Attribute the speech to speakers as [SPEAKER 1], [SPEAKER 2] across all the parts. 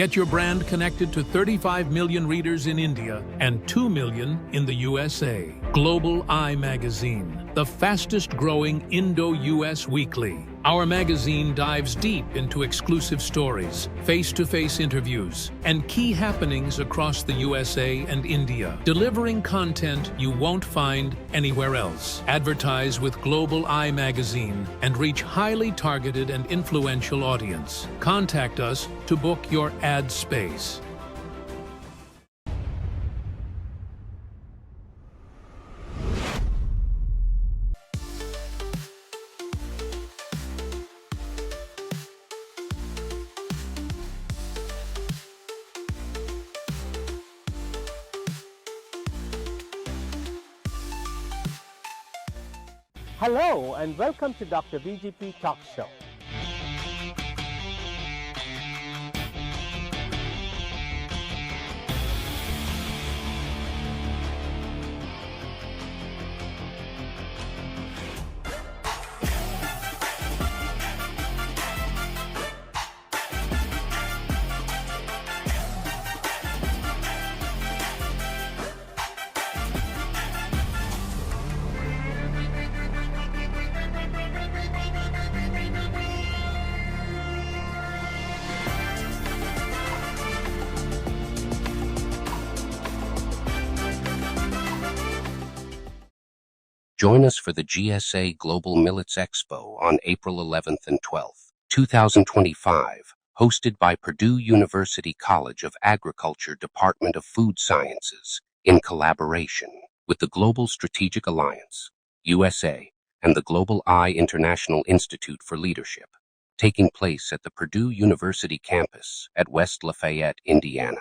[SPEAKER 1] Get your brand connected to 35 million readers in India and 2 million in the USA. Global Eye Magazine, the fastest growing Indo-US weekly. Our magazine dives deep into exclusive stories, face-to-face interviews, and key happenings across the USA and India, delivering content you won't find anywhere else. Advertise with Global Eye Magazine and reach highly targeted and influential audience. Contact us to book your ad space.
[SPEAKER 2] Hello and welcome to Dr. VGP Talk Show.
[SPEAKER 3] Join us for the GSA Global Millets Expo on April 11th and 12th, 2025, hosted by Purdue University College of Agriculture Department of Food Sciences in collaboration with the Global Strategic Alliance, USA, and the Global Eye International Institute for Leadership, taking place at the Purdue University campus at West Lafayette, Indiana.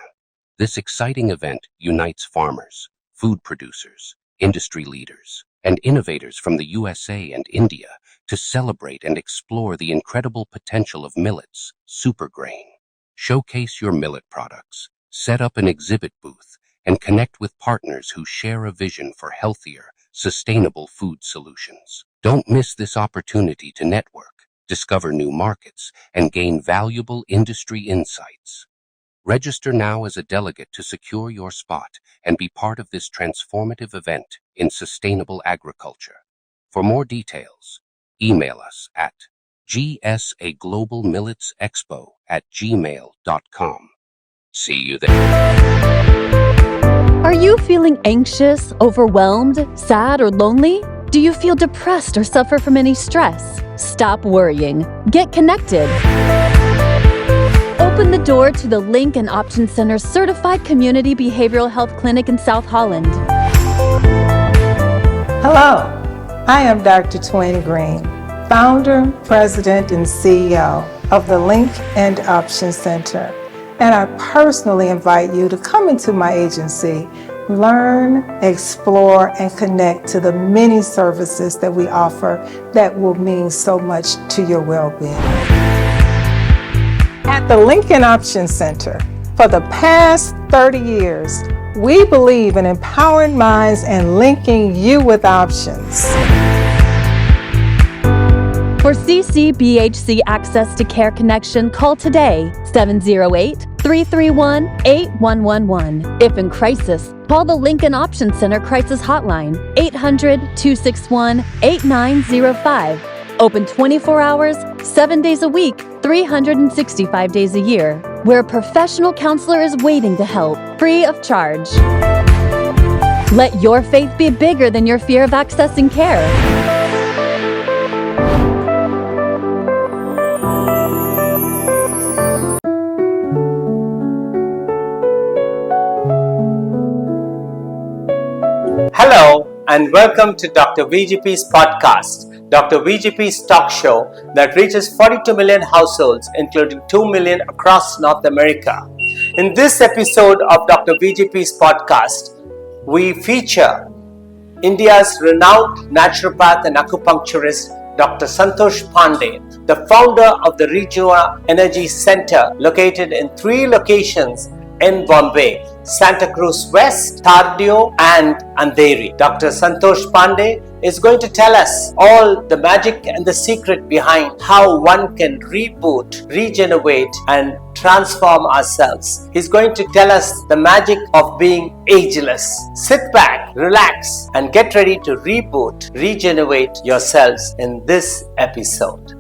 [SPEAKER 3] This exciting event unites farmers, food producers, industry leaders, and innovators from the USA and India to celebrate and explore the incredible potential of millets, supergrain. Showcase your millet products, set up an exhibit booth, and connect with partners who share a vision for healthier, sustainable food solutions. Don't miss this opportunity to network, discover new markets, and gain valuable industry insights. Register now as a delegate to secure your spot and be part of this transformative event in sustainable agriculture. For more details, email us at gsaglobalmilletsexpo@gmail.com. See you there.
[SPEAKER 4] Are you feeling anxious, overwhelmed, sad, or lonely? Do you feel depressed or suffer from any stress? Stop worrying. Get connected. Open the door to the Link and Option Center's certified community behavioral health clinic in South Holland.
[SPEAKER 5] Hello, I am Dr. Twain Green, founder, president, and CEO of the Link and Option Center. And I personally invite you to come into my agency, learn, explore, and connect to the many services that we offer that will mean so much to your well-being. At the Lincoln Option Center, for the past 30 years, we believe in empowering minds and linking you with options.
[SPEAKER 4] For CCBHC Access to Care Connection, call today 708-331-8111. If in crisis, call the Lincoln Option Center Crisis Hotline 800-261-8905. Open 24 hours, 7 days a week, 365 days a year, where a professional counselor is waiting to help, free of charge. Let your faith be bigger than your fear of accessing care.
[SPEAKER 2] Hello and welcome to Dr. VGP's podcast, Dr. VGP's talk show that reaches 42 million households, including 2 million across North America. In this episode of Dr. VGP's podcast, we feature India's renowned naturopath and acupuncturist, Dr. SANTOSH Pandeey, the founder of the REJUVENATE Energy Center, located in 3 locations in Bombay, Santa Cruz West, Tardio and Andheri. Dr. Santosh Pandey is going to tell us all the magic and the secret behind how one can reboot, regenerate and transform ourselves. He's going to tell us the magic of being ageless. Sit back, relax and get ready to reboot, regenerate yourselves in this episode.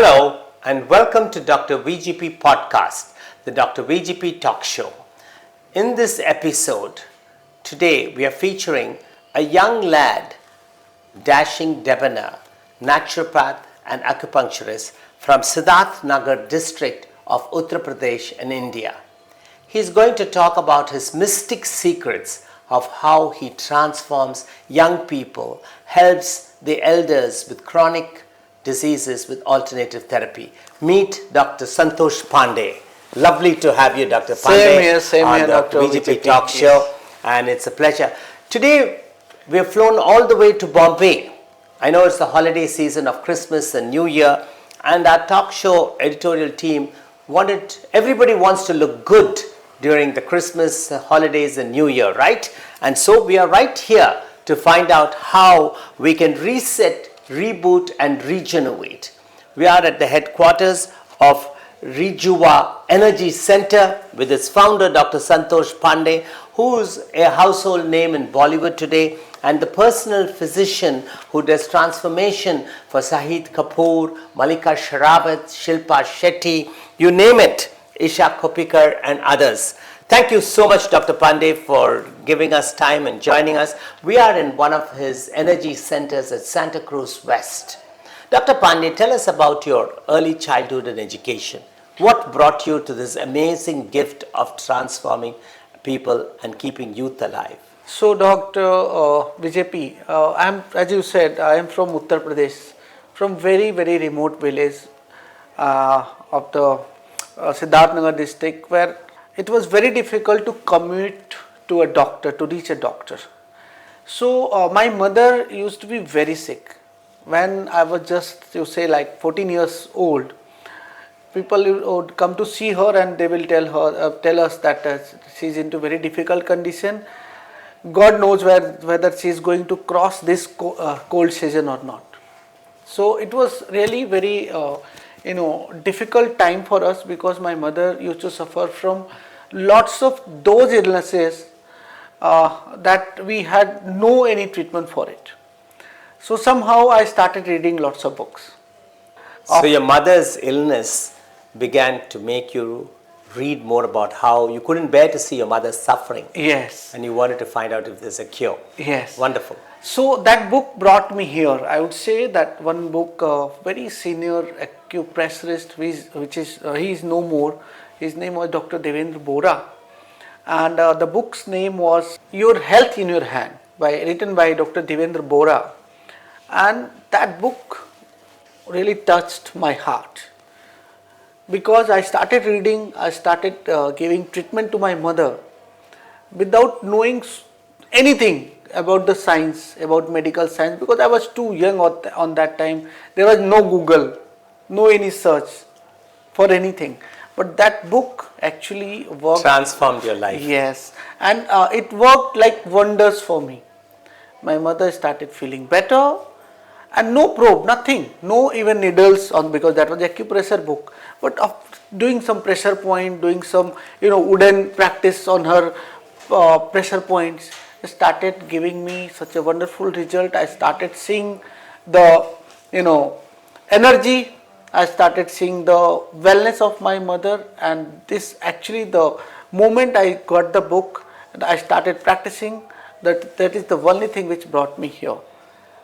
[SPEAKER 2] Hello and welcome to Dr. VGP Podcast, the Dr. VGP Talk Show. In this episode, today we are featuring a young lad, dashing debonair, naturopath and acupuncturist from Siddharth Nagar district of Uttar Pradesh in India. He is going to talk about his mystic secrets of how he transforms young people, helps the elders with chronic diseases with alternative therapy. Meet Dr. Santosh Pandey. Lovely to have you, Dr. Pandey,
[SPEAKER 6] same
[SPEAKER 2] on
[SPEAKER 6] here,
[SPEAKER 2] the
[SPEAKER 6] Dr.
[SPEAKER 2] VGP Talk Show, and it's a pleasure. Today, we have flown all the way to Bombay. I know it's the holiday season of Christmas and New Year, and our talk show editorial team everybody wants to look good during the Christmas holidays and New Year, right? And so we are right here to find out how we can reset, reboot and regenerate. We are at the headquarters of REJUVENATE Center with its founder Dr. SANTOSH Pandeey, who's a household name in Bollywood today, and the personal physician who does transformation for Shahid Kapoor, Mallika Sherawat, Shilpa Shetty, you name it, Isha Kopikar and others. Thank you so much, Dr. Pandeey, for giving us time and joining us. We are in one of his energy centers at Santa Cruz West. Dr. Pandeey, tell us about your early childhood and education. What brought you to this amazing gift of transforming people and keeping youth alive?
[SPEAKER 6] So, Dr. VJP, as you said, I am from Uttar Pradesh, from very remote village of the Siddharthnagar district, where it was very difficult to commute to a doctor, to reach a doctor. So, my mother used to be very sick. When I was just, you say, like 14 years old, people would come to see her and they will tell us that she is into very difficult condition. God knows whether she is going to cross this cold season or not. So it was really very difficult time for us, because my mother used to suffer from lots of those illnesses that we had no any treatment for it. So somehow I started reading lots of books.
[SPEAKER 2] So your mother's illness began to make you read more about how you couldn't bear to see your mother suffering.
[SPEAKER 6] Yes.
[SPEAKER 2] And you wanted to find out if there's a cure.
[SPEAKER 6] Yes.
[SPEAKER 2] Wonderful.
[SPEAKER 6] So that book brought me here. I would say that one book, very senior acupressurist, he is no more. His name was Dr. Devendra Bora. And the book's name was Your Health in Your Hand, written by Dr. Devendra Bora. And that book really touched my heart, because I started reading, I started giving treatment to my mother without knowing anything about the science, about medical science, because I was too young on that time. There was no Google, no any search for anything. But that book actually worked.
[SPEAKER 2] Transformed your life.
[SPEAKER 6] Yes, and it worked like wonders for me. My mother started feeling better, and no probe, nothing, no even needles on, because that was the acupressure book. But doing some pressure point, doing some wooden practice on her pressure points, started giving me such a wonderful result. I started seeing the energy. I started seeing the wellness of my mother, and this actually, the moment I got the book, I started practicing. That is the only thing which brought me here.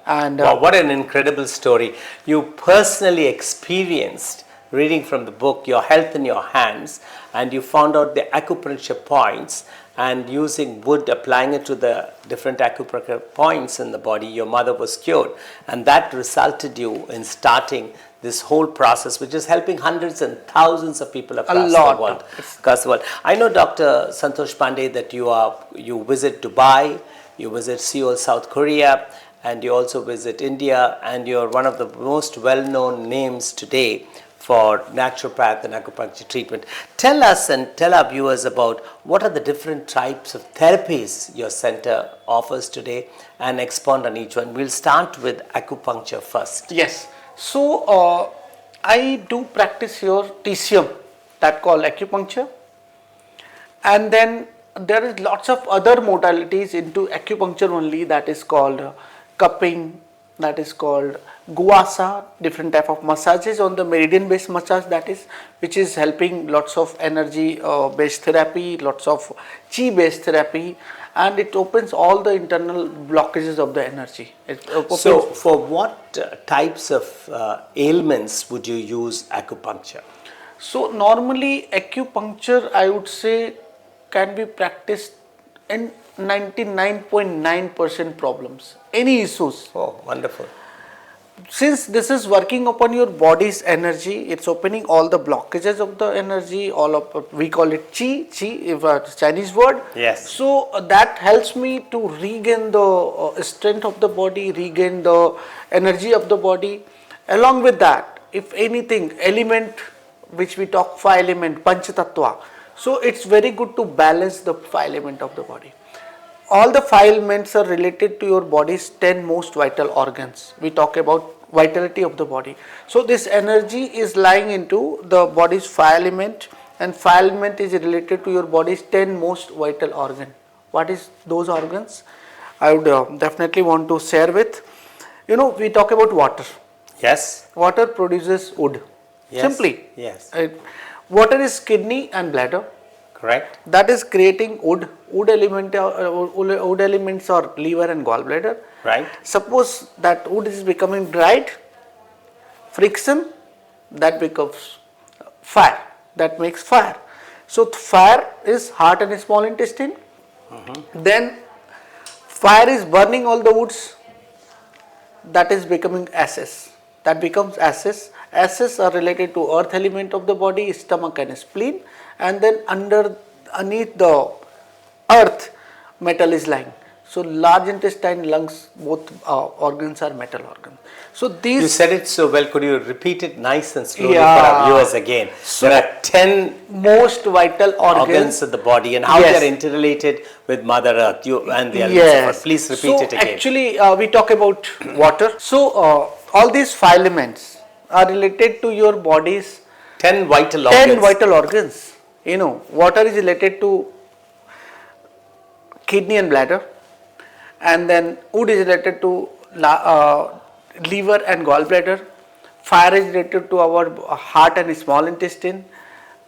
[SPEAKER 6] And
[SPEAKER 2] wow, what an incredible story. You personally experienced, reading from the book, your health in your hands, and you found out the acupuncture points, and using wood, applying it to the different acupuncture points in the body, your mother was cured. And that resulted you in starting this whole process, which is helping hundreds and thousands of people across the world. I know, Dr. SANTOSH Pandeey, that you visit Dubai, you visit Seoul, South Korea, and you also visit India, and you're one of the most well-known names today for naturopath and acupuncture treatment. Tell us and tell our viewers about what are the different types of therapies your center offers today, and expand on each one. We'll start with acupuncture first.
[SPEAKER 6] Yes. So I do practice here TCM, that called acupuncture, and then there is lots of other modalities into acupuncture only, that is called cupping, that is called guasa, different type of massages on the meridian based massage, that is, which is helping lots of energy based therapy, lots of chi based therapy, and it opens all the internal blockages of the energy.
[SPEAKER 2] So for what types of ailments would you use acupuncture?
[SPEAKER 6] So normally acupuncture, I would say, can be practiced in 99.9% problems, any issues.
[SPEAKER 2] Oh, wonderful.
[SPEAKER 6] Since this is working upon your body's energy, it's opening all the blockages of the energy, we call it chi, if a Chinese word.
[SPEAKER 2] Yes.
[SPEAKER 6] So that helps me to regain the strength of the body, regain the energy of the body. Along with that, if anything, element which we talk 5 element, Panch Tattva. So it's very good to balance the five elements of the body. All the five elements are related to your body's 10 most vital organs. We talk about vitality of the body. So this energy is lying into the body's five element, and five element is related to your body's 10 most vital organ. What is those organs? I would definitely want to share with. We talk about water.
[SPEAKER 2] Yes.
[SPEAKER 6] Water produces wood.
[SPEAKER 2] Yes.
[SPEAKER 6] Simply.
[SPEAKER 2] Yes.
[SPEAKER 6] Water is kidney and bladder.
[SPEAKER 2] Correct.
[SPEAKER 6] That is creating wood. Wood elements are liver and gallbladder.
[SPEAKER 2] Right.
[SPEAKER 6] Suppose that wood is becoming dried, friction, that becomes fire. That makes fire. So fire is heart and small intestine. Then fire is burning all the woods. That is becoming ashes. That becomes ashes. Ashes are related to earth element of the body, stomach and spleen, and then underneath the earth, metal is lying. So large intestine, lungs, both organs are metal organs. So these.
[SPEAKER 2] You said it so well. Could you repeat it nice and slowly
[SPEAKER 6] Yeah.
[SPEAKER 2] for our viewers again?
[SPEAKER 6] So
[SPEAKER 2] there are 10
[SPEAKER 6] most vital organs
[SPEAKER 2] of the body and how
[SPEAKER 6] Yes.
[SPEAKER 2] they are interrelated with Mother Earth and the elements
[SPEAKER 6] Yes.
[SPEAKER 2] of Earth. Please repeat it again.
[SPEAKER 6] Actually, we talk about water. So all these five elements are related to your body's
[SPEAKER 2] 10 vital
[SPEAKER 6] 10
[SPEAKER 2] organs.
[SPEAKER 6] vital organs. Water is related to kidney and bladder, and then wood is related to liver and gallbladder. Fire is related to our heart and small intestine.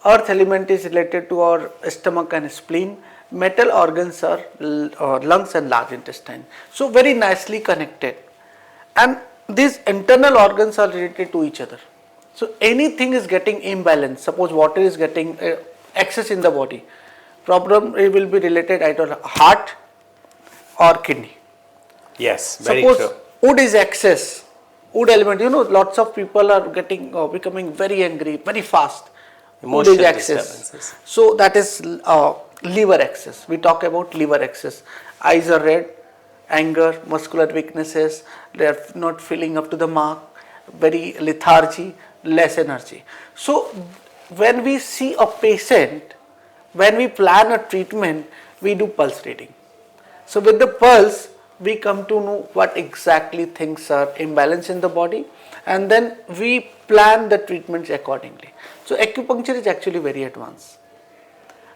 [SPEAKER 6] Earth element is related to our stomach and spleen. Metal organs are lungs and large intestine. So very nicely connected, and these internal organs are related to each other. So anything is getting imbalanced. Suppose water is getting excess in the body, problem it will be related either heart or kidney.
[SPEAKER 2] Yes, very
[SPEAKER 6] Suppose
[SPEAKER 2] true.
[SPEAKER 6] wood is excess, wood element. Lots of people are getting becoming very angry very fast. Wood is
[SPEAKER 2] Emotional
[SPEAKER 6] excess.
[SPEAKER 2] disturbances.
[SPEAKER 6] So that is liver excess. We talk about liver excess. Eyes are red, anger, muscular weaknesses. They are not filling up to the mark. Very lethargy, less energy. So when we see a patient, when we plan a treatment, we do pulse reading. So with the pulse, we come to know what exactly things are imbalanced in the body, and then we plan the treatments accordingly. So acupuncture is actually very advanced,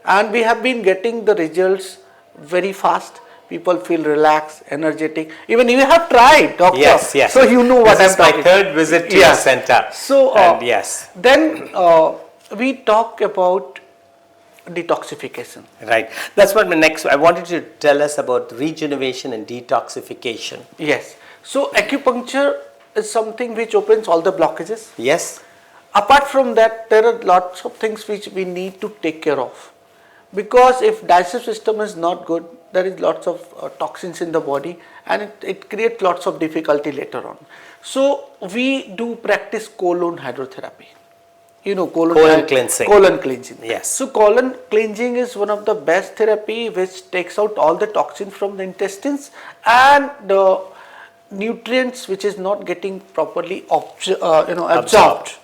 [SPEAKER 6] and we have been getting the results very fast. People feel relaxed, energetic. Even you have tried, doctor.
[SPEAKER 2] Yes, yes.
[SPEAKER 6] So you know what
[SPEAKER 2] this
[SPEAKER 6] I'm
[SPEAKER 2] is my third visit to your center.
[SPEAKER 6] So
[SPEAKER 2] and yes.
[SPEAKER 6] Then we talk about detoxification.
[SPEAKER 2] Right. That's what my next. I wanted you to tell us about rejuvenation and detoxification.
[SPEAKER 6] Yes. So acupuncture is something which opens all the blockages.
[SPEAKER 2] Yes.
[SPEAKER 6] Apart from that, there are lots of things which we need to take care of, because if digestive system is not good, there is lots of toxins in the body, and it creates lots of difficulty later on. So we do practice colon hydrotherapy.
[SPEAKER 2] Colon cleansing.
[SPEAKER 6] Colon cleansing.
[SPEAKER 2] Yes.
[SPEAKER 6] So colon cleansing is one of the best therapy which takes out all the toxins from the intestines and the nutrients which is not getting properly absorbed.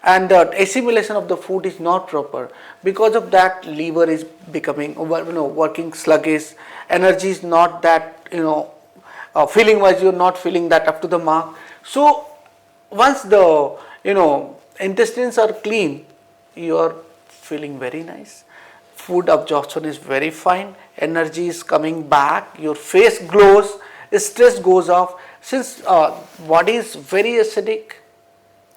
[SPEAKER 6] And the assimilation of the food is not proper. Because of that, liver is becoming working sluggish. Energy is not that feeling wise you're not feeling that up to the mark. So once the intestines are clean, you are feeling very nice. Food absorption is very fine. Energy is coming back. Your face glows. Stress goes off. Since body is very acidic,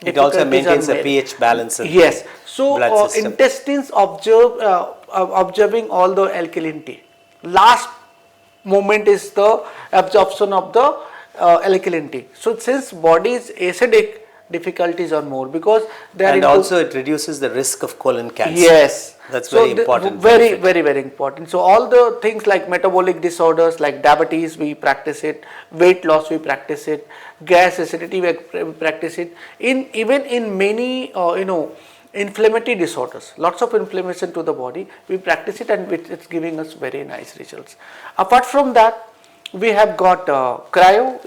[SPEAKER 2] it also maintains a pH balance.
[SPEAKER 6] Yes. So
[SPEAKER 2] system.
[SPEAKER 6] intestines observing all the alkalinity. Last moment is the absorption of the alkalinity. So since body is acidic, difficulties are more because they are.
[SPEAKER 2] And also it reduces the risk of colon cancer.
[SPEAKER 6] Yes.
[SPEAKER 2] That's very important.
[SPEAKER 6] Very important. So all the things like metabolic disorders like diabetes, we practice it. Weight loss, we practice it. Gas, acidity, we practice it. Even in many inflammatory disorders, lots of inflammation to the body, we practice it, and it's giving us very nice results. Apart from that, we have got cryo.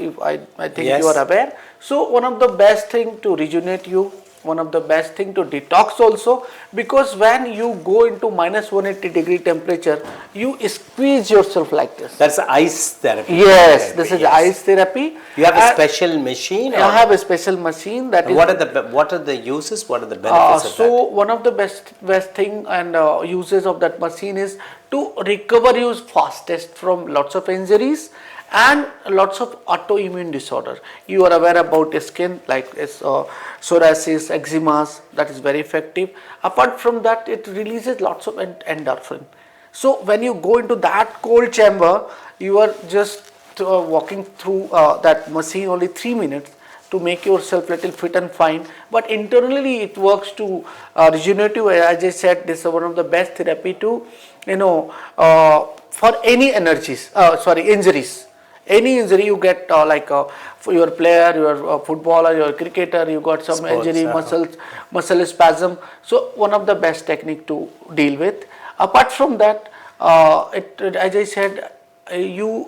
[SPEAKER 6] I think
[SPEAKER 2] Yes.
[SPEAKER 6] you are aware. So one of the best thing to rejuvenate you one of the best thing to detox also, because when you go into minus 180-degree temperature, you squeeze yourself like this.
[SPEAKER 2] That's ice therapy.
[SPEAKER 6] Yes, this is ice therapy.
[SPEAKER 2] You have a special machine?
[SPEAKER 6] I have a special machine that
[SPEAKER 2] what are the uses? What are the benefits of that?
[SPEAKER 6] So one of the best thing and uses of that machine is to recover you fastest from lots of injuries and lots of autoimmune disorder. You are aware about skin like psoriasis, eczemas, that is very effective. Apart from that, it releases lots of endorphin. So when you go into that cold chamber, you are just walking through that machine only 3 minutes to make yourself little fit and fine, but internally it works to regenerative. As I said, this is one of the best therapy to for any injuries. Any injury you get for your player, your footballer, your cricketer, you got some injury, muscle spasm. So one of the best technique to deal with. Apart from that, as I said, you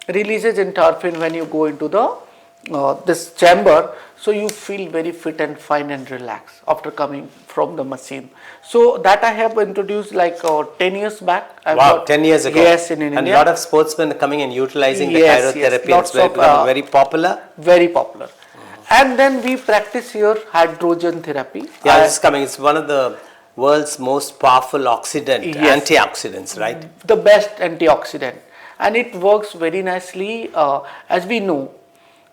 [SPEAKER 6] releases endorphin when you go into the this chamber, so you feel very fit and fine and relaxed after coming from the machine. So that I have introduced like 10 years back.
[SPEAKER 2] 10 years ago.
[SPEAKER 6] Yes, in India.
[SPEAKER 2] And a lot of sportsmen are coming and utilizing the cryotherapy.
[SPEAKER 6] Yes,
[SPEAKER 2] It's very popular.
[SPEAKER 6] Very popular. And then we practice here hydrogen therapy.
[SPEAKER 2] Yeah, this is coming. It's one of the world's most powerful antioxidants, right?
[SPEAKER 6] The best antioxidant. And it works very nicely. As we know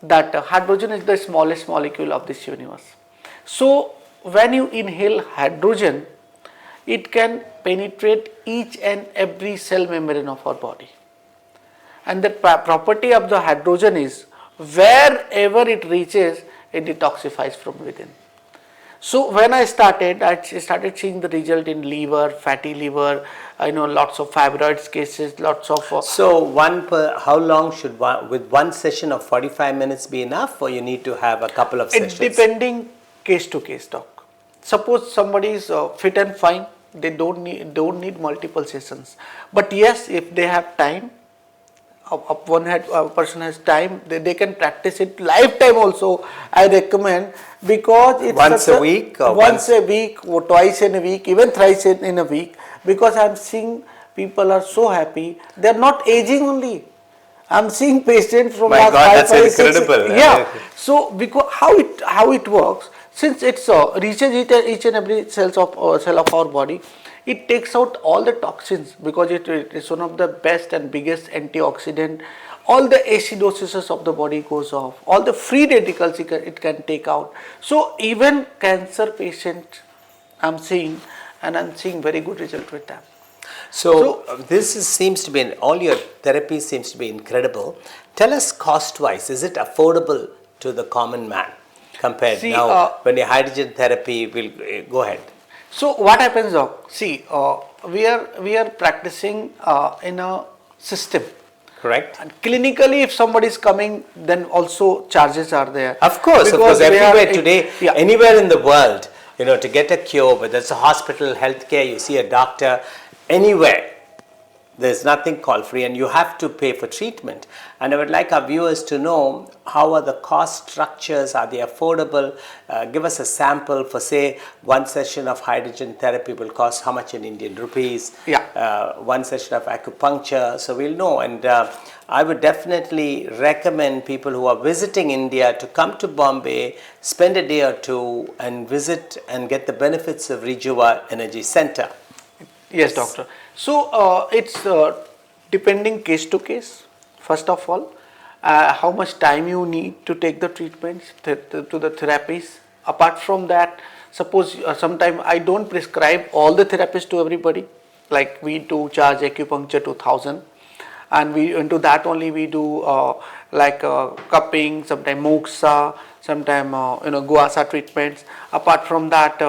[SPEAKER 6] that hydrogen is the smallest molecule of this universe. So when you inhale hydrogen, it can penetrate each and every cell membrane of our body. And the property of the hydrogen is wherever it reaches, it detoxifies from within. So when I started seeing the result in liver, fatty liver, lots of fibroids cases, lots of.
[SPEAKER 2] So how long should with one session of 45 minutes be enough, or you need to have a couple of sessions?
[SPEAKER 6] It's depending case to case, doc. Suppose somebody is fit and fine, they don't need multiple sessions. But yes, if they have time, a person has time, they can practice it lifetime also. I recommend, because it's
[SPEAKER 2] once a week or
[SPEAKER 6] twice in a week, even thrice in a week, because I'm seeing people are so happy. They're not aging only. I'm seeing patients from
[SPEAKER 2] last 5, 5, 6. Incredible.
[SPEAKER 6] Yeah. So because how it works, since it's reaches each and every cell of our body, it takes out all the toxins, because it is one of the best and biggest antioxidant. All the acidosis of the body goes off. All the free radicals it can take out. So even cancer patients I'm seeing, and I'm seeing very good result with them.
[SPEAKER 2] So seems to be, all your therapy seems to be incredible. Tell us cost-wise, is it affordable to the common man compared when your hydrogen therapy will go ahead?
[SPEAKER 6] So what happens, doc? See, we are practicing in a system.
[SPEAKER 2] Correct.
[SPEAKER 6] And clinically, if somebody is coming, then also charges are there.
[SPEAKER 2] Of course, everywhere today, anywhere in the world, to get a cure, whether it's a hospital, healthcare, you see a doctor, anywhere, there's nothing called free, and you have to pay for treatment. And I would like our viewers to know, how are the cost structures? Are they affordable? Give us a sample for, say, one session of hydrogen therapy will cost how much in Indian rupees? One session of acupuncture, so we'll know. And I would definitely recommend people who are visiting India to come to Bombay, spend a day or two, and visit and get the benefits of Rejuva Energy Center.
[SPEAKER 6] Yes, doctor. So it's depending case to case. First of all, how much time you need to take the treatments, to the therapies. Apart from that, suppose sometime I don't prescribe all the therapies to everybody. Like we do charge acupuncture 2,000, and into that only we do cupping, sometimes moksha, sometimes guasa treatments. Apart from that,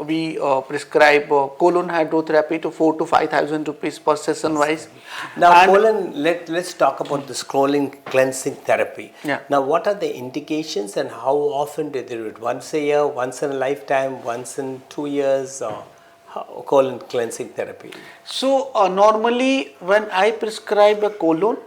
[SPEAKER 6] we prescribe colon hydrotherapy to 4,000 to 5,000 rupees per session wise.
[SPEAKER 2] Now, colon, let's talk about this colon cleansing therapy.
[SPEAKER 6] Yeah.
[SPEAKER 2] Now, what are the indications and how often do they do it? Once a year, once in a lifetime, once in 2 years, or colon cleansing therapy?
[SPEAKER 6] So normally when I prescribe a colon,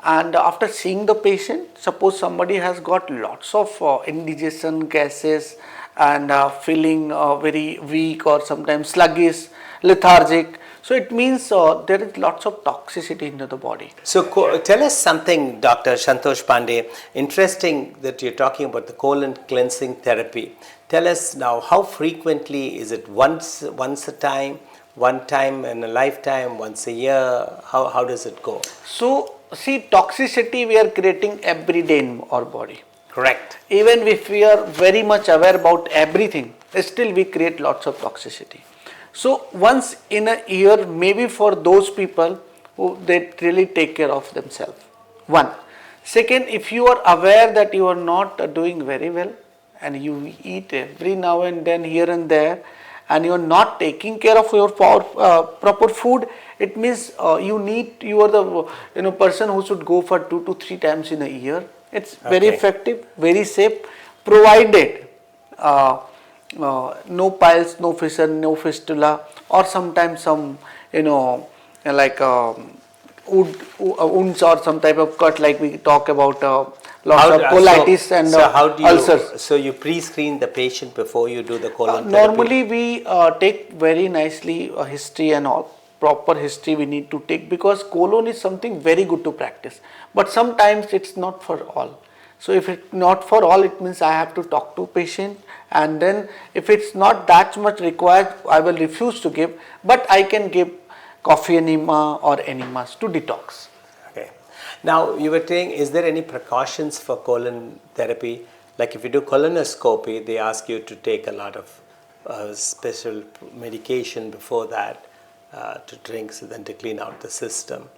[SPEAKER 6] and after seeing the patient, suppose somebody has got lots of indigestion, gases, and feeling very weak or sometimes sluggish, lethargic. So it means there is lots of toxicity into the body.
[SPEAKER 2] So tell us something, Dr. Santosh Pandey. Interesting that you're talking about the colon cleansing therapy. Tell us now, how frequently is it? Once a time, one time in a lifetime, once a year? How does it go?
[SPEAKER 6] So see, toxicity we are creating every day in our body.
[SPEAKER 2] Correct.
[SPEAKER 6] Even if we are very much aware about everything, still we create lots of toxicity. So once in a year, maybe for those people who they really take care of themselves. One. Second, if you are aware that you are not doing very well and you eat every now and then here and there, and you are not taking care of your proper food, it means you are the person who should go for 2 to 3 times in a year. It's very effective, very safe, provided no piles, no fissure, no fistula, or sometimes some like wounds or some type of cut, like we talk about lots of colitis and ulcers.
[SPEAKER 2] So you pre-screen the patient before you do the colon therapy?
[SPEAKER 6] Normally we take very nicely a history and all. Proper history we need to take, because colon is something very good to practice, but sometimes it's not for all. So if it's not for all, it means I have to talk to patient, and then if it's not that much required, I will refuse to give, but I can give coffee enema or enemas to detox.
[SPEAKER 2] Okay. Now you were saying, is there any precautions for colon therapy? Like if you do colonoscopy, they ask you to take a lot of special medication before that to drink, so then to clean out the system.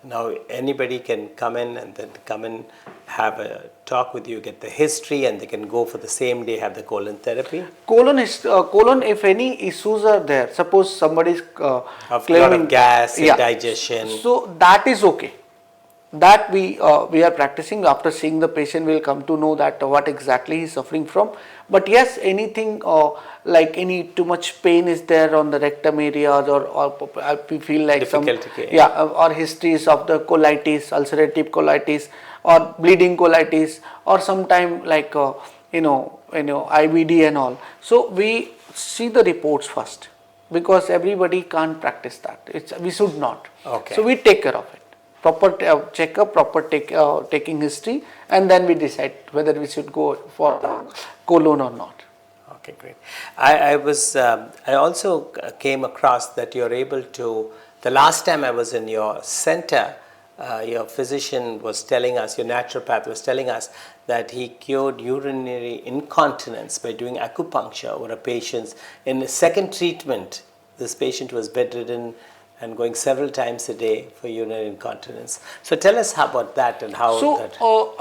[SPEAKER 2] Now anybody can come in and then come and have a talk with you, get the history, and they can go for the same day have the colon therapy.
[SPEAKER 6] Colon, if any issues are there, suppose somebody is claiming
[SPEAKER 2] lot of gas, indigestion.
[SPEAKER 6] So that is okay. That we are practicing. After seeing the patient, we will come to know that what exactly he is suffering from. But yes, anything like any too much pain is there on the rectum areas, or we feel like or histories of the colitis, ulcerative colitis, or bleeding colitis, or sometime like IBD and all. So we see the reports first, because everybody can't practice that. We should not.
[SPEAKER 2] Okay.
[SPEAKER 6] So we take care of it. Proper checkup, proper taking history, and then we decide whether we should go for colon or not.
[SPEAKER 2] Okay, great. I also came across that you're able to. The last time I was in your center, your physician was telling us, your naturopath was telling us that he cured urinary incontinence by doing acupuncture over a patient. In the second treatment, this patient was bedridden and going several times a day for urinary incontinence. So tell us about that and how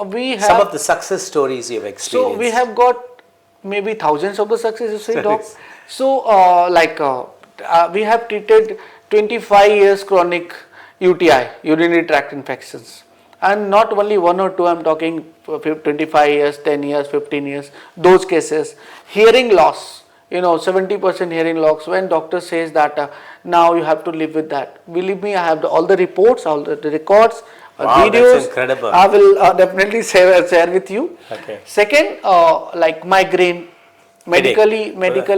[SPEAKER 6] we have
[SPEAKER 2] some of the success stories you've experienced.
[SPEAKER 6] So we have got maybe thousands of the success stories, doc. So we have treated 25 years chronic UTI, urinary tract infections, and not only 1 or 2, I'm talking 25 years, 10 years, 15 years, those cases. Hearing loss, 70% hearing loss, when doctor says that now you have to live with that. Believe me, I have all the reports, all the records, videos.
[SPEAKER 2] That's incredible.
[SPEAKER 6] I will definitely share with you.
[SPEAKER 2] Okay.
[SPEAKER 6] Second, like migraine, medically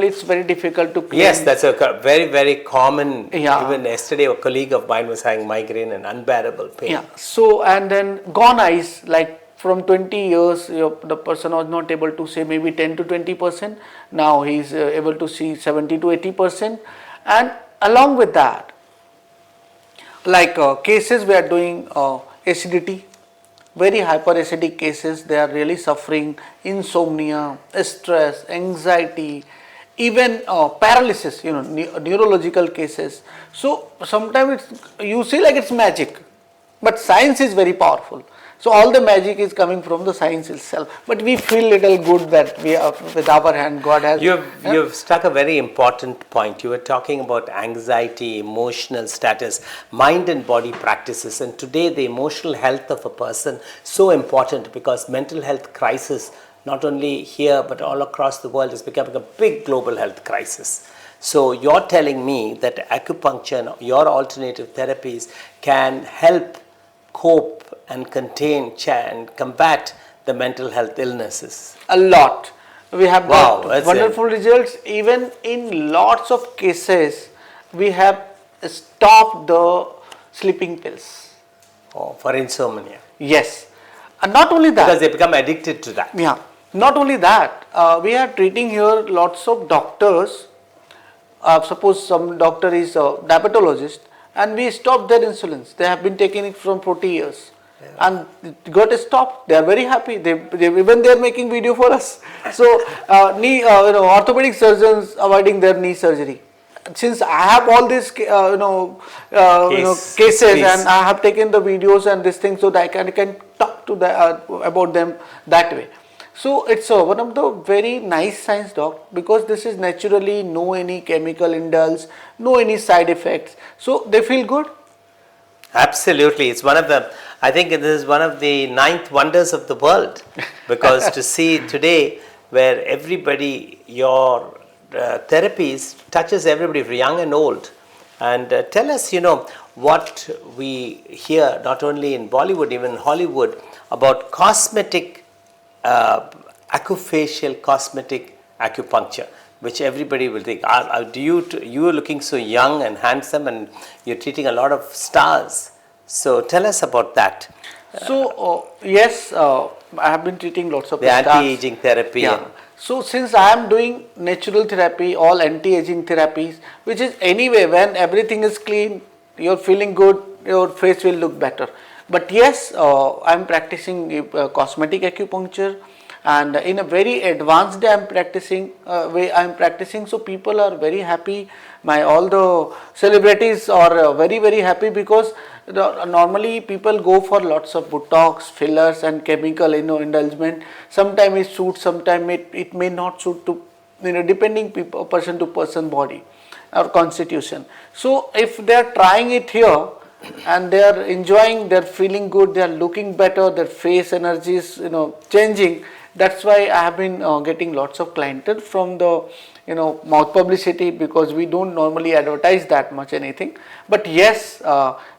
[SPEAKER 6] it's very difficult to claim.
[SPEAKER 2] Yes, that's a very, very common. Even yesterday a colleague of mine was having migraine and unbearable pain.
[SPEAKER 6] Yeah. So, and then gone eyes, like from 20 years, the person was not able to see maybe 10 to 20%. Now he is able to see 70 to 80%. And along with that, like cases we are doing acidity, very hyperacidic cases, they are really suffering insomnia, stress, anxiety, even paralysis, neurological cases. So sometimes you see like it's magic, but science is very powerful. So all the magic is coming from the science itself, but we feel little good that we are, with our hand, God has.
[SPEAKER 2] You've struck a very important point. You were talking about anxiety, emotional status, mind and body practices, and today the emotional health of a person so important, because mental health crisis, not only here but all across the world, is becoming a big global health crisis. So you're telling me that acupuncture and your alternative therapies can help cope and contain and combat the mental health illnesses?
[SPEAKER 6] A lot. We have
[SPEAKER 2] Wow,
[SPEAKER 6] got
[SPEAKER 2] that's
[SPEAKER 6] wonderful results. Even in lots of cases, we have stopped the sleeping pills.
[SPEAKER 2] Oh, for insomnia.
[SPEAKER 6] Yes. And not only that.
[SPEAKER 2] Because they become addicted to that.
[SPEAKER 6] Yeah. Not only that, we are treating here lots of doctors. Suppose some doctor is a diabetologist and we stop their insulins. They have been taking it from 40 years. And it got stopped. They are very happy. Even they are making video for us. So orthopedic surgeons avoiding their knee surgery. Since I have all these cases and I have taken the videos and this thing, so that I can talk to about them that way. So it's one of the very nice science, doc, because this is naturally no any chemical indulge, no any side effects. So they feel good.
[SPEAKER 2] Absolutely, it's one of the. I think this is one of the 9th wonders of the world, because to see today where everybody your therapies touches everybody, young and old, and tell us, what we hear not only in Bollywood, even in Hollywood, about cosmetic, acufacial cosmetic acupuncture, which everybody will think. You are looking so young and handsome, and you're treating a lot of stars. So tell us about that.
[SPEAKER 6] So yes, I have been treating lots of
[SPEAKER 2] the anti-aging therapy.
[SPEAKER 6] Yeah. So since I am doing natural therapy, all anti-aging therapies, which is anyway when everything is clean, you're feeling good, your face will look better. But yes, I am practicing cosmetic acupuncture, and in a very advanced way I am practicing. So people are very happy. All the celebrities are very, very happy, because normally people go for lots of Botox, fillers and chemical indulgement. Sometimes it suits, sometimes it may not suit to depending person to person body or constitution. So if they are trying it here and they are enjoying, they are feeling good, they are looking better, their face energy is changing. That's why I have been getting lots of clientele from the mouth publicity, because we don't normally advertise that much anything. But yes,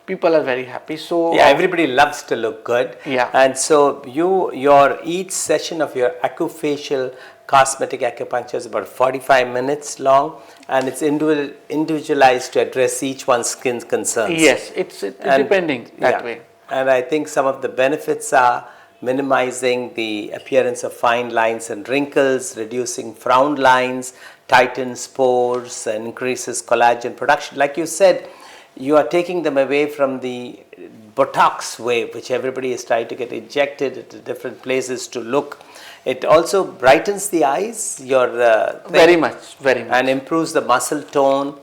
[SPEAKER 6] people are very happy. So
[SPEAKER 2] yeah, everybody loves to look good.
[SPEAKER 6] Yeah.
[SPEAKER 2] And so your each session of your acufacial cosmetic acupuncture is about 45 minutes long, and it's individualized to address each one's skin concerns.
[SPEAKER 6] Yes, it's depending that way.
[SPEAKER 2] And I think some of the benefits are minimizing the appearance of fine lines and wrinkles, reducing frown lines, tightens pores, and increases collagen production. Like you said, you are taking them away from the Botox wave, which everybody is trying to get injected at different places to look. It also brightens the eyes,
[SPEAKER 6] very much,
[SPEAKER 2] and improves the muscle tone,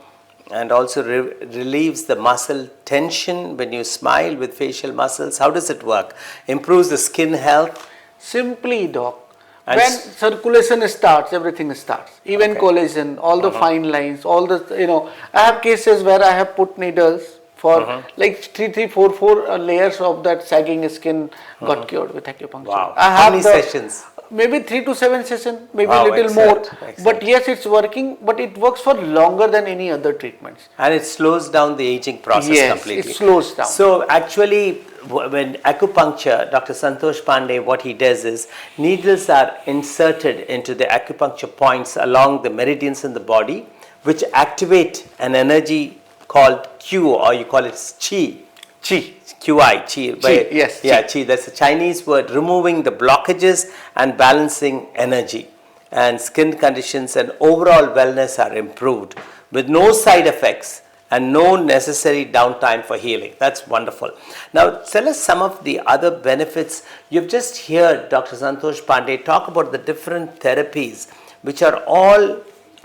[SPEAKER 2] and also relieves the muscle tension when you smile with facial muscles. How does it work? Improves the skin health?
[SPEAKER 6] Simply, doc. When circulation starts, everything starts. Even collagen, all the fine lines, all the, I have cases where I have put needles for like 3, 4 layers of that sagging skin got cured with acupuncture.
[SPEAKER 2] Wow. How many sessions?
[SPEAKER 6] Maybe 3 to 7 sessions, maybe a little more. But yes, it's working, but it works for longer than any other treatments.
[SPEAKER 2] And it slows down the aging process completely.
[SPEAKER 6] It slows down.
[SPEAKER 2] So actually, when acupuncture, Dr. SANTOSH Pandeey, what he does is, needles are inserted into the acupuncture points along the meridians in the body, which activate an energy called Q, or you call it Qi. QI,
[SPEAKER 6] yes.
[SPEAKER 2] Yeah, Qi. That's a Chinese word, removing the blockages and balancing energy. And skin conditions and overall wellness are improved with no side effects and no necessary downtime for healing. That's wonderful. Now, tell us some of the other benefits. You've just heard Dr. SANTOSH Pandeey talk about the different therapies, which are all,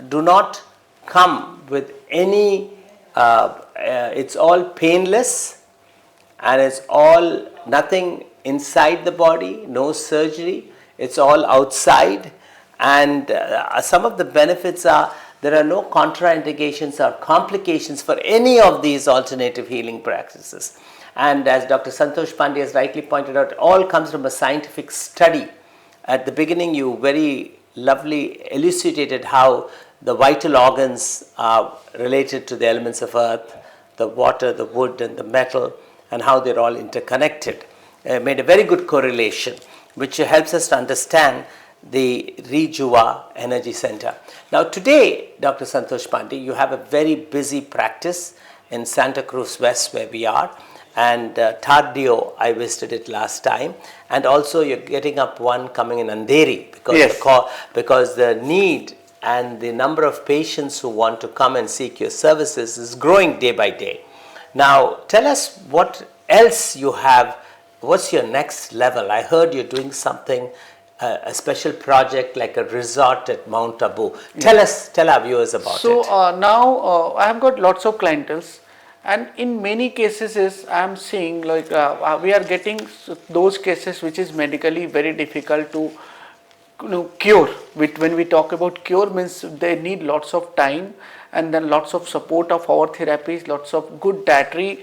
[SPEAKER 2] do not come with any, it's all painless, and it's all nothing inside the body, no surgery, it's all outside. And some of the benefits are, there are no contraindications or complications for any of these alternative healing practices. And as Dr. SANTOSH Pandeey has rightly pointed out, it all comes from a scientific study. At the beginning, you very lovely elucidated how the vital organs are related to the elements of earth, the water, the wood, and the metal, and how they're all interconnected. Made a very good correlation, which helps us to understand the Rejuva Energy Center. Now today, Dr. Santosh Pandey, you have a very busy practice in Santa Cruz West where we are, and Tardio, I visited it last time, and also you're getting up one coming in Andheri because,
[SPEAKER 6] Yes.
[SPEAKER 2] because the need and the number of patients who want to come and seek your services is growing day by day. Now tell us what else you have. What's your next level? I heard you're doing something, a special project like a resort at Mount Abu. Tell our viewers about it.
[SPEAKER 6] So now I have got lots of clientels, and in many cases I am seeing like we are getting those cases which is medically very difficult to cure. When we talk about cure, means they need lots of time and then lots of support of our therapies, lots of good dietary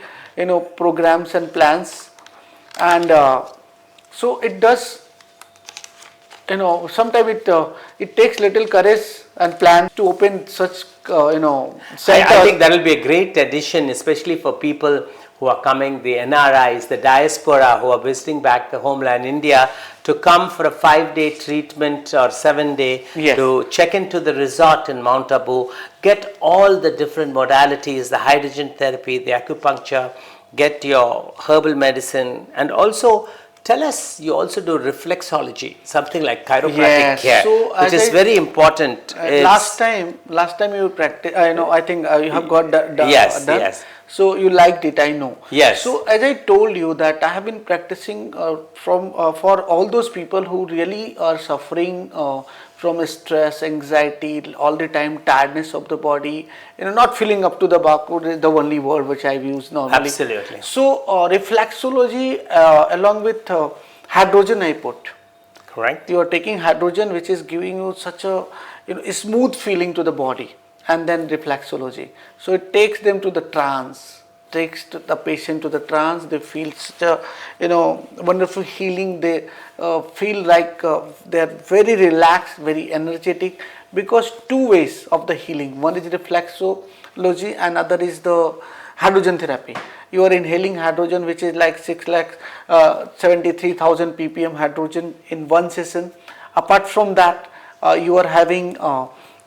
[SPEAKER 6] programs and plans, and so it does. Sometimes it takes little courage and plan to open such centers.
[SPEAKER 2] I think that will be a great addition, especially for people who are coming, the NRIs, the diaspora who are visiting back the homeland India, to come for a 5-day treatment or 7-day,
[SPEAKER 6] Yes.
[SPEAKER 2] to check into the resort in Mount Abu, get all the different modalities, the hydrogen therapy, the acupuncture, get your herbal medicine, and also tell us, you also do reflexology, something like chiropractic
[SPEAKER 6] Yes.
[SPEAKER 2] care,
[SPEAKER 6] So,
[SPEAKER 2] which
[SPEAKER 6] as
[SPEAKER 2] is very important.
[SPEAKER 6] last time you practice, I think you have got
[SPEAKER 2] Yes,
[SPEAKER 6] done.
[SPEAKER 2] yes.
[SPEAKER 6] So you liked it, I know.
[SPEAKER 2] Yes.
[SPEAKER 6] So as I told you that I have been practicing for all those people who really are suffering from stress, anxiety, all the time tiredness of the body, not feeling up to the mark is the only word which I've used normally.
[SPEAKER 2] Absolutely.
[SPEAKER 6] So reflexology along with hydrogen I put.
[SPEAKER 2] Correct.
[SPEAKER 6] You are taking hydrogen which is giving you such a smooth feeling to the body, and then reflexology. So it takes them to the trance, takes the patient to the trance. They feel such a wonderful healing. They feel like they are very relaxed, very energetic, because two ways of the healing. One is reflexology and other is the hydrogen therapy. You are inhaling hydrogen which is like 6,73,000 ppm hydrogen in one session. Apart from that, you are having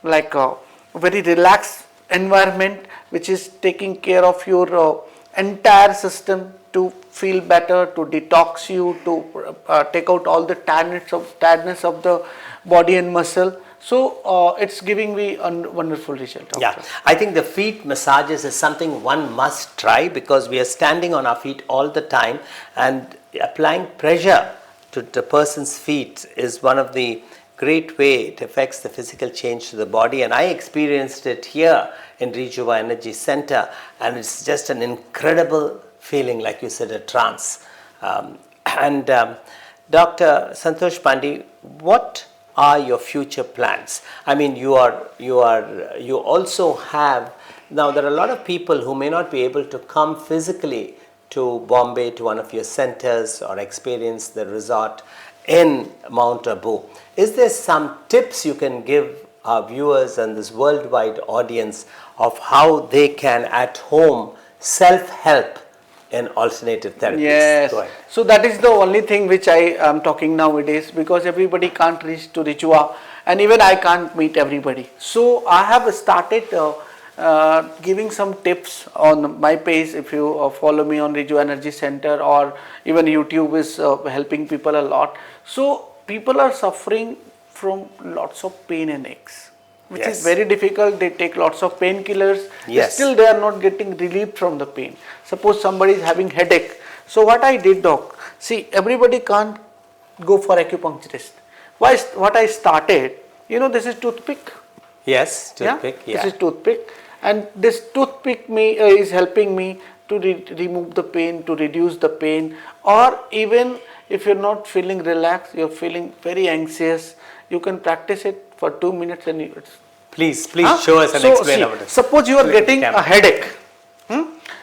[SPEAKER 6] like a very relaxed environment which is taking care of your entire system to feel better, to detox you, to take out all the tiredness of the body and muscle. So it's giving me a wonderful result.
[SPEAKER 2] Yeah, I think the feet massages is something one must try, because we are standing on our feet all the time, and applying pressure to the person's feet is one of the great way it affects the physical change to the body. And I experienced it here in Rejuva Energy Center, and it's just an incredible feeling, like you said, a trance. Dr. Santosh Pandey, what are your future plans? I mean, you also have, now there are a lot of people who may not be able to come physically to Bombay, to one of your centers, or experience the resort in Mount Abu. Is there some tips you can give our viewers and this worldwide audience of how they can at home self-help in alternative therapies?
[SPEAKER 6] Yes. So that is the only thing which I am talking nowadays, because everybody can't reach to Rejuva, and even I can't meet everybody. So I have started giving some tips on my page. If you follow me on Rejuva Energy Center, or even YouTube is helping people a lot. So people are suffering from lots of pain and aches, which
[SPEAKER 2] Yes.
[SPEAKER 6] is very difficult. They take lots of painkillers.
[SPEAKER 2] Yes.
[SPEAKER 6] Still they are not getting relief from the pain. Suppose somebody is having headache. So what I did, doc, see, everybody can't go for acupuncturist. What I started, this is toothpick.
[SPEAKER 2] Yes, toothpick. Yeah.
[SPEAKER 6] This is toothpick, and this toothpick is helping me to remove the pain, to reduce the pain. Or even if you're not feeling relaxed, you're feeling very anxious, you can practice it for 2 minutes and it's
[SPEAKER 2] Please show us and explain about it.
[SPEAKER 6] Suppose you are getting a headache.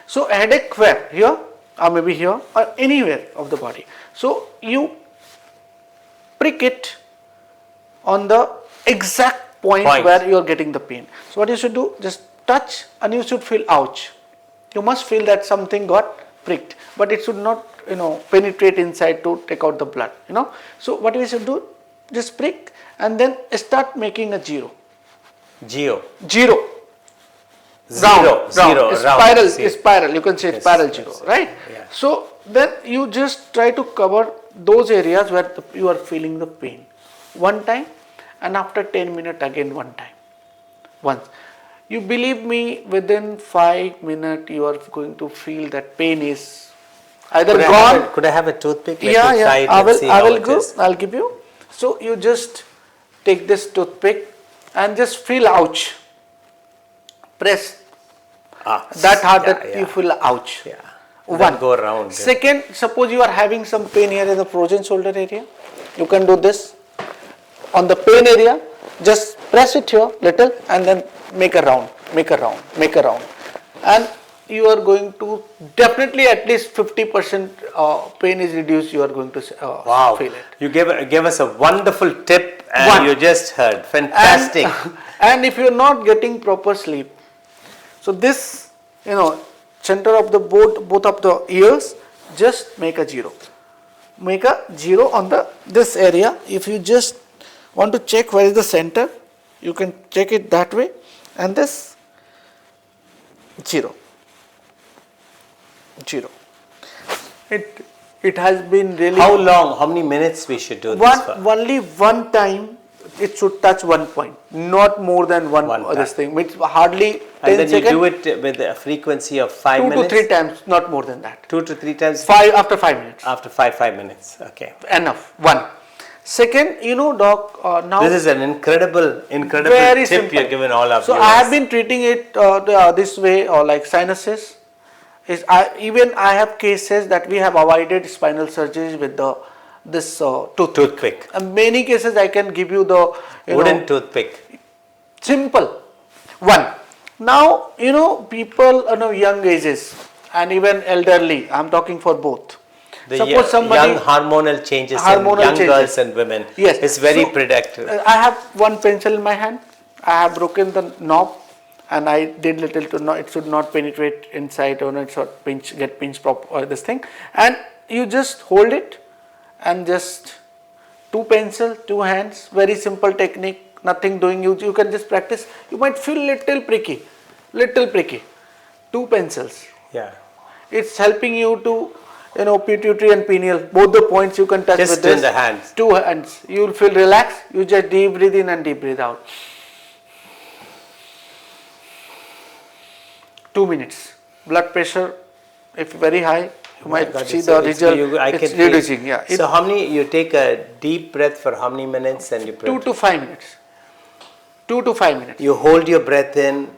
[SPEAKER 6] So a headache where? Here, or maybe here, or anywhere of the body. So you prick it on the exact point where you are getting the pain. So what you should do, just touch, and you should feel ouch. You must feel that something got pricked, but it should not penetrate inside to take out the blood. So what we should do, just prick and then start making a zero.
[SPEAKER 2] Zero.
[SPEAKER 6] Zero.
[SPEAKER 2] Zero. Zero.
[SPEAKER 6] It's
[SPEAKER 2] Round.
[SPEAKER 6] spiral.
[SPEAKER 2] Zero.
[SPEAKER 6] It's spiral. You can say
[SPEAKER 2] Yes,
[SPEAKER 6] spiral
[SPEAKER 2] yes,
[SPEAKER 6] zero,
[SPEAKER 2] yes.
[SPEAKER 6] right?
[SPEAKER 2] Yeah.
[SPEAKER 6] So then you just try to cover those areas where you are feeling the pain. One time, and after 10 minutes again one time. Once. You believe me, within 5 minutes you are going to feel that pain is either gone.
[SPEAKER 2] Could I have a toothpick? Let
[SPEAKER 6] Yeah,
[SPEAKER 2] me try it
[SPEAKER 6] I
[SPEAKER 2] and
[SPEAKER 6] will.
[SPEAKER 2] see
[SPEAKER 6] I
[SPEAKER 2] how
[SPEAKER 6] will
[SPEAKER 2] it
[SPEAKER 6] go.
[SPEAKER 2] is.
[SPEAKER 6] I'll give you. So you just take this toothpick and just feel ouch. Press that hard that you feel ouch.
[SPEAKER 2] Yeah.
[SPEAKER 6] One.
[SPEAKER 2] Then go around.
[SPEAKER 6] Second, suppose you are having some pain here in the frozen shoulder area. You can do this on the pain area. Just press it here little and then make a round, make a round, make a round, and you are going to definitely at least 50% pain is reduced. You are going to
[SPEAKER 2] Wow.
[SPEAKER 6] feel it.
[SPEAKER 2] You gave us a wonderful tip, and you just heard. Fantastic.
[SPEAKER 6] And if you are not getting proper sleep, so this, center of the both of the ears, just make a zero. Make a zero on this area. If you just want to check where is the center, you can check it that way, and this zero. It has been really.
[SPEAKER 2] How long? How many minutes we should do this for?
[SPEAKER 6] Only one time it should touch one point, not more than one this thing. It's hardly 10
[SPEAKER 2] And then
[SPEAKER 6] seconds.
[SPEAKER 2] you do it with a frequency of 5
[SPEAKER 6] 2
[SPEAKER 2] minutes?
[SPEAKER 6] to 3 times, not more than that.
[SPEAKER 2] 2 to 3 times?
[SPEAKER 6] After 5 minutes.
[SPEAKER 2] After 5 minutes. Okay.
[SPEAKER 6] Enough. One. Second, doc, now.
[SPEAKER 2] This is an incredible
[SPEAKER 6] Very
[SPEAKER 2] tip
[SPEAKER 6] simple.
[SPEAKER 2] you're given all of
[SPEAKER 6] So
[SPEAKER 2] viewers.
[SPEAKER 6] I have been treating it this way, or like sinuses. I have cases that we have avoided spinal surgeries with this
[SPEAKER 2] Toothpick.
[SPEAKER 6] And many cases I can give you the
[SPEAKER 2] Wooden toothpick.
[SPEAKER 6] simple one. Now people young ages and even elderly. I'm talking for both.
[SPEAKER 2] The
[SPEAKER 6] Suppose somebody
[SPEAKER 2] young hormonal changes
[SPEAKER 6] hormonal
[SPEAKER 2] in young
[SPEAKER 6] changes.
[SPEAKER 2] girls and women.
[SPEAKER 6] Yes.
[SPEAKER 2] It's very
[SPEAKER 6] So,
[SPEAKER 2] predictive.
[SPEAKER 6] I have one pencil in my hand. I have broken the knob, and I did little to know it should not penetrate inside, or it should get pinch prop or this thing. And you just hold it, and just 2 pencil, 2 hands. Very simple technique. Nothing doing. You can just practice. You might feel little pricky. 2 pencils.
[SPEAKER 2] Yeah.
[SPEAKER 6] It's helping you to, pituitary and pineal, both the points you can touch
[SPEAKER 2] Just
[SPEAKER 6] with this.
[SPEAKER 2] in the hands.
[SPEAKER 6] 2 hands. You will feel relaxed. You just deep breathe in and deep breathe out. 2 minutes. Blood pressure, if very high, you might see the result. It's reducing. Yeah.
[SPEAKER 2] So how many, you take a deep breath for how many minutes and you
[SPEAKER 6] 2 to 5 minutes. 2 to 5 minutes.
[SPEAKER 2] You hold your breath in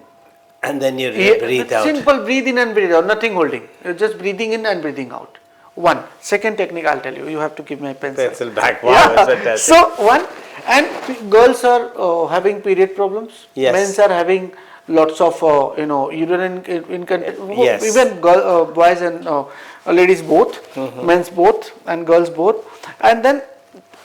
[SPEAKER 2] and then you breathe out.
[SPEAKER 6] Simple breathe in and breathe out. Nothing holding. You're just breathing in and breathing out. One. Second technique I'll tell you. You have to give my pencil.
[SPEAKER 2] Pencil back. Wow, that's fantastic.
[SPEAKER 6] So one, and girls are having period problems.
[SPEAKER 2] Yes.
[SPEAKER 6] Men are having lots of urinary incontinence.
[SPEAKER 2] Yes.
[SPEAKER 6] Even boys and ladies both, men's both and girls both, and then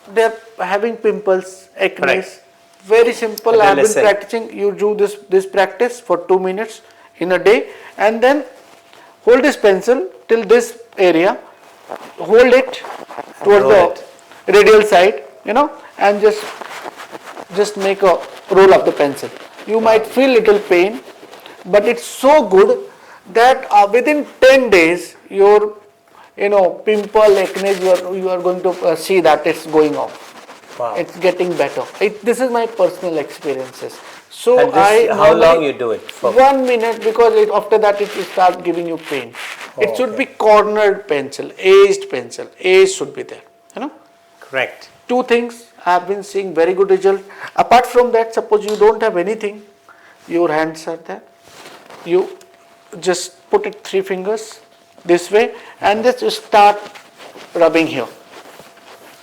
[SPEAKER 6] they're having pimples, acne.
[SPEAKER 2] Right.
[SPEAKER 6] Very simple. I have been
[SPEAKER 2] Adolescent.
[SPEAKER 6] practicing. You do this practice for 2 minutes in a day, and then hold this pencil till this area. Hold it toward
[SPEAKER 2] Roll
[SPEAKER 6] the radial side, and just make a roll of the pencil. You might feel little pain, but it's so good that within 10 days your pimple, acne, you are going to see that it's going off.
[SPEAKER 2] Wow.
[SPEAKER 6] It's getting better. This is my personal experiences. So
[SPEAKER 2] And this, how long you do it for?
[SPEAKER 6] 1 minute, because after that it will start giving you pain. It should be cornered pencil, aged pencil. Age should be there.
[SPEAKER 2] Correct.
[SPEAKER 6] 2 things I have been seeing very good result. Apart from that, suppose you don't have anything, your hands are there. You just put it 3 fingers this way and just start rubbing here.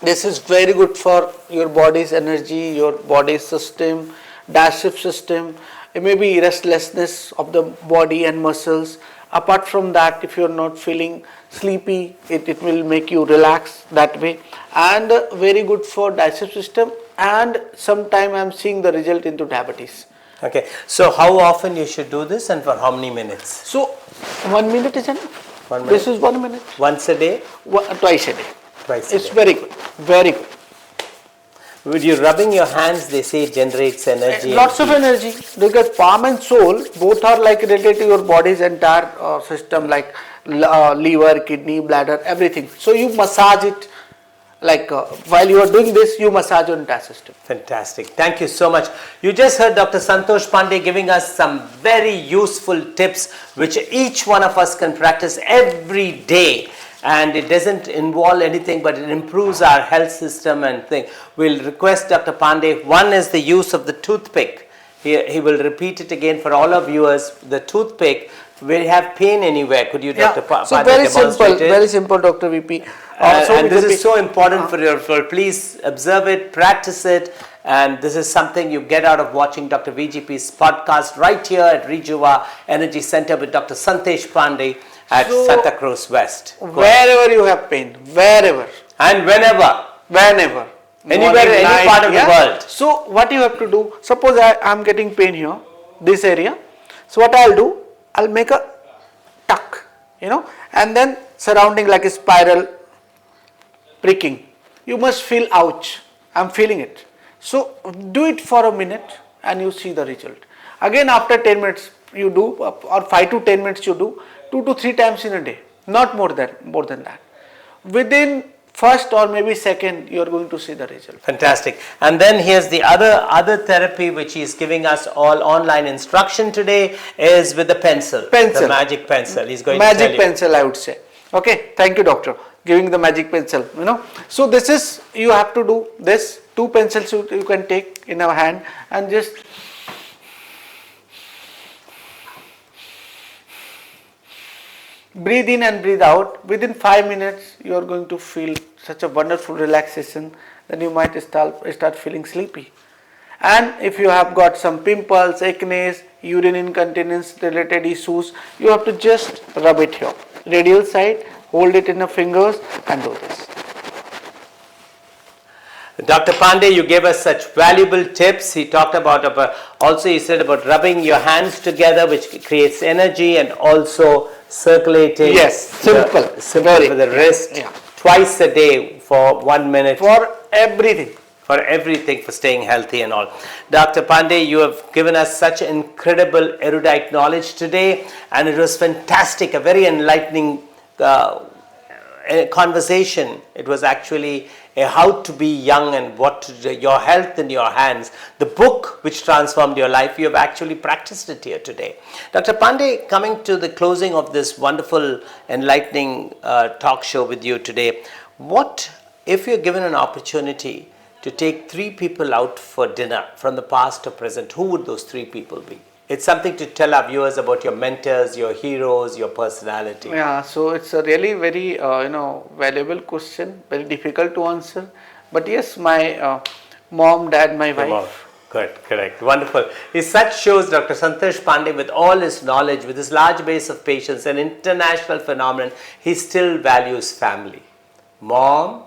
[SPEAKER 6] This is very good for your body's energy, your body's system, digestive system. It may be restlessness of the body and muscles. Apart from that, if you are not feeling sleepy, it will make you relax that way. And very good for digestive system. And sometime I am seeing the result into diabetes.
[SPEAKER 2] Okay. So how often you should do this and for how many minutes?
[SPEAKER 6] So 1 minute is enough.
[SPEAKER 2] 1 minute.
[SPEAKER 6] This is 1 minute.
[SPEAKER 2] Once a day?
[SPEAKER 6] Twice a day.
[SPEAKER 2] Twice a
[SPEAKER 6] It's
[SPEAKER 2] day.
[SPEAKER 6] very good. Very good.
[SPEAKER 2] With you rubbing your hands, they say it generates energy.
[SPEAKER 6] Lots of energy, because palm and soul both are like related to your body's entire system, like liver, kidney, bladder, everything. So you massage it, like while you are doing this, you massage your entire system.
[SPEAKER 2] Fantastic. Thank you so much. You just heard Dr. Santosh Pandey giving us some very useful tips which each one of us can practice every day. And it doesn't involve anything, but it improves our health system and thing. We'll request Dr. Pandey. One is the use of the toothpick. He will repeat it again for all our viewers. The toothpick. Will you have pain anywhere? Could you, Dr. Pandey,
[SPEAKER 6] so very simple, Dr. VP.
[SPEAKER 2] And this is so important for your. Please observe it, practice it, and this is something you get out of watching Dr. VGP's podcast right here at Rejuva Energy Center with Dr. Santosh Pandey at Santa Cruz West.
[SPEAKER 6] Wherever you have pain, wherever
[SPEAKER 2] and whenever,
[SPEAKER 6] anywhere,
[SPEAKER 2] any part of the world.
[SPEAKER 6] So what you have to do? Suppose I am getting pain here, this area. So what I'll do? I'll make a tuck, and then surrounding like a spiral pricking. You must feel, ouch, I'm feeling it. So do it for a minute and you see the result. Again after 10 minutes you do, or 5 to 10 minutes you do, 2 to 3 times in a day, not more than that. Within first or maybe second, you are going to see the result.
[SPEAKER 2] Fantastic. And then here's the other therapy which he is giving us all online instruction today is with the pencil. The magic pencil. He's going to tell you.
[SPEAKER 6] Magic pencil, I would say. Okay, thank you, doctor. Giving the magic pencil, So this is, you have to do this. 2 pencils you can take in a hand and just breathe in and breathe out. Within 5 minutes, you are going to feel such a wonderful relaxation. Then you might start feeling sleepy. And if you have got some pimples, acne, urine incontinence related issues, you have to just rub it here. Radial side, hold it in the fingers and do this.
[SPEAKER 2] Dr. Pandey, you gave us such valuable tips. He talked about, also he said about rubbing your hands together, which creates energy, and also circulating.
[SPEAKER 6] Yes, simple
[SPEAKER 2] for the wrist, twice a day for 1 minute.
[SPEAKER 6] For everything.
[SPEAKER 2] For staying healthy and all. Dr. Pandey, you have given us such incredible erudite knowledge today, and it was fantastic, a very enlightening conversation. It was actually how to be young and your health in your hands. The book which transformed your life, you have actually practiced it here today. Dr. Pandey, coming to the closing of this wonderful enlightening talk show with you today, what if you're given an opportunity to take 3 people out for dinner from the past or present, who would those 3 people be? It's something to tell our viewers about your mentors, your heroes, your personality.
[SPEAKER 6] Yeah, so it's a really very valuable question, very difficult to answer. But yes, my mom, dad, my wife.
[SPEAKER 2] Good, correct, wonderful. It such shows Dr. Santosh Pandey, with all his knowledge, with his large base of patients, an international phenomenon, he still values family. Mom,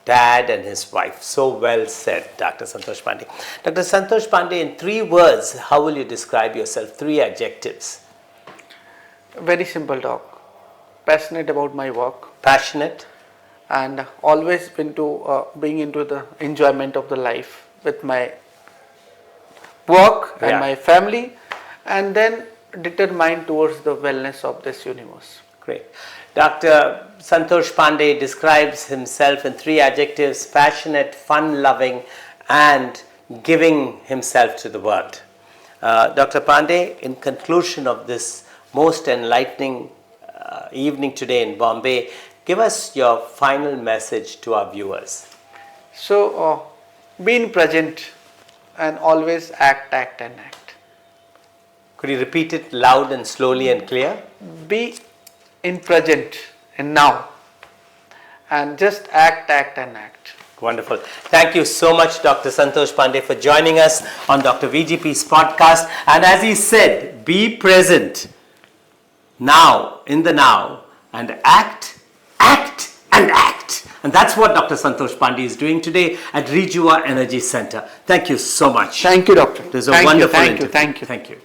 [SPEAKER 2] dad and his wife. So well said, Dr. Santosh Pandey. Dr. Santosh Pandey, in 3 words, how will you describe yourself? 3 adjectives.
[SPEAKER 6] Very simple talk. Passionate about my work.
[SPEAKER 2] Passionate.
[SPEAKER 6] And always being into the enjoyment of the life with my work and my family, and then determined towards the wellness of this universe.
[SPEAKER 2] Great. Dr. Santosh Pandey describes himself in 3 adjectives: passionate, fun-loving, and giving himself to the world. Dr. Pandey, in conclusion of this most enlightening evening today in Bombay, give us your final message to our viewers.
[SPEAKER 6] So, being present and always act and act.
[SPEAKER 2] Could you repeat it loud and slowly and clear?
[SPEAKER 6] Be in present and now, and just act and act.
[SPEAKER 2] Wonderful. Thank you so much, Dr. Santosh Pandey, for joining us on Dr. VGP's podcast. And as he said, be present now, in the now, and act and act. And that's what Dr. Santosh Pandey is doing today at Rejuva Energy Center. Thank you so much.
[SPEAKER 6] Thank you, doctor.
[SPEAKER 2] It was a wonderful interview.
[SPEAKER 6] Thank you.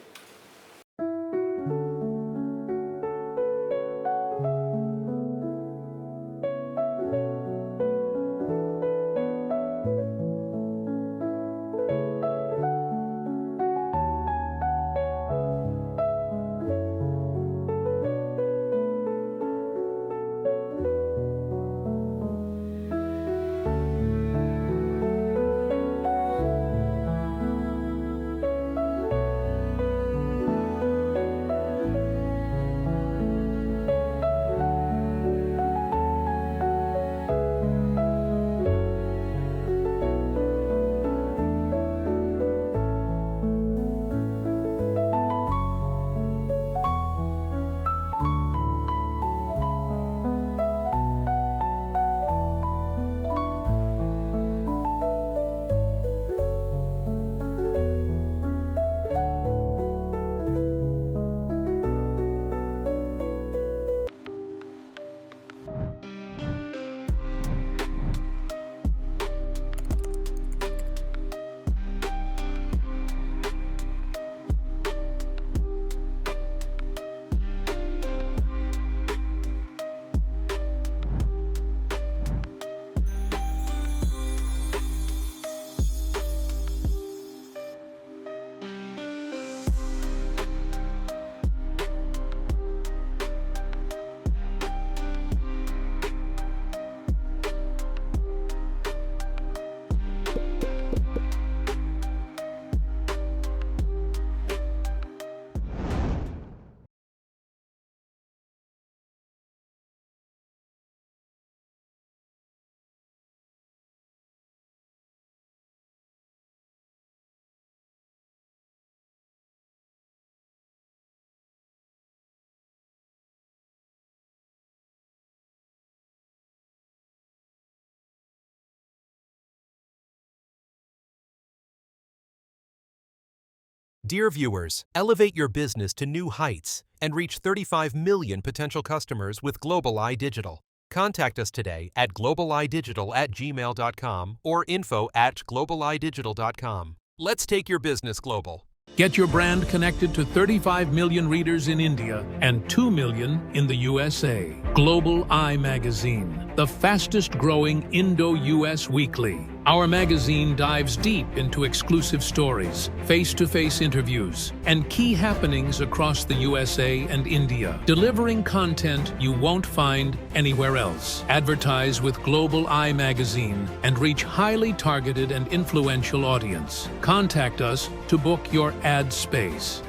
[SPEAKER 7] Dear viewers, elevate your business to new heights and reach 35 million potential customers with Global Eye Digital. Contact us today at globaleyedigital@gmail.com or info@globaleyedigital.com. Let's take your business global.
[SPEAKER 1] Get your brand connected to 35 million readers in India and 2 million in the USA. Global Eye Magazine, the fastest growing Indo-US weekly. Our magazine dives deep into exclusive stories, face-to-face interviews, and key happenings across the USA and India, delivering content you won't find anywhere else. Advertise with Global Eye Magazine and reach highly targeted and influential audience. Contact us to book your ad space.